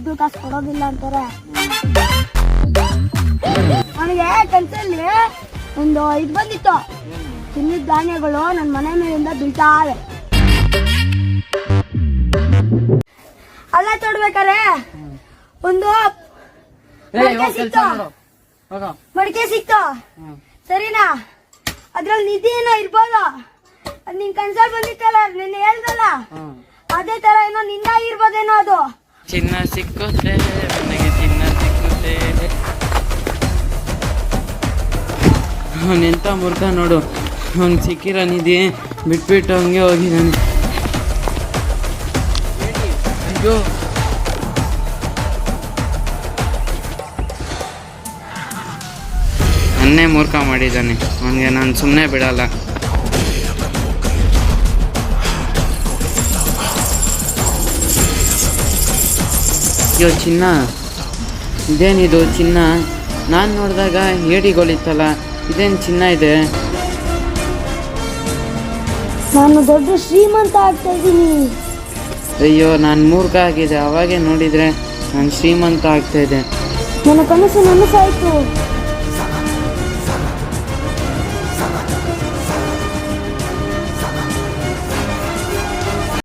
ದುಡ್ಡು ಕಾಸು ಕೊಡೋದಿಲ್ಲ ಅಂತಾರೆ. ನನಗೆ ಕನ್ಸಲ್ಲಿ ಒಂದು ಇದು ಬಂದಿತ್ತು, ತಿನ್ನಿದ ಧಾನ್ಯಗಳು ನನ್ನ ಮನೆ ಮೇಲಿಂದ ಬೀಳ್ತಾವೆ. ಅಲ್ಲ ತೊಡ್ಬೇಕಾರೆ ಒಂದು ಮಡಿಕೆ ಸಿಕ್ತು, ಸರಿನಾ? ಅದ್ರಲ್ಲಿ ನಿಧಿ ಏನೋ ಇರ್ಬೋದು. ಅದ್ ನಿನ್ ಕನ್ಸಲ್ಲಿ ಬಂದಿತ್ತಲ್ಲ, ನಿನ್ನೆ ಹೇಳ್ದಲ್ಲ, ಅದೇ ತರ ಏನೋ ನಿಂದ ಇರ್ಬೋದೇನೋ ಅದು. ಚಿನ್ನ ಸಿಕ್ಕುತ್ತೆ ನನಗೆ, ಚಿನ್ನ ಸಿಕ್ಕುತ್ತೆ. ಅವನೆಂತ ಮೂರ್ಖ ನೋಡು, ಅವ್ನು ಸಿಕ್ಕಿರೋ ನಿಧಿ ಬಿಟ್ಬಿಟ್ಟು ಹಂಗೆ ಹೋಗಿದ್ದಾನೆ. ಅಯ್ಯೋ, ನನ್ನೇ ಮೂರ್ಖ ಮಾಡಿದ್ದಾನೆ. ಅವನಿಗೆ ನಾನು ಸುಮ್ಮನೆ ಬಿಡಲ್ಲ. ಅಯ್ಯೋ ಚಿನ್ನ, ಇದೇನಿದು ಚಿನ್ನ? ನಾನು ನೋಡಿದಾಗ ಏಡಿಗಳಿತ್ತಲ್ಲ, ಇದೇನು ಚಿನ್ನ ಇದೆ? ನಾನು ದೊಡ್ಡ ಶ್ರೀಮಂತ ಆಗ್ತಾ ಇದ್ದೀನಿ. ಅಯ್ಯೋ, ನಾನು ಮೂರ್ಖ ಆಗಿದೆ. ಅವಾಗೇ ನೋಡಿದರೆ ನಾನು ಶ್ರೀಮಂತ ಆಗ್ತಾ ಇದೆ. ನನ್ನ ಕನಸು ನನಸಾಯ್ತು.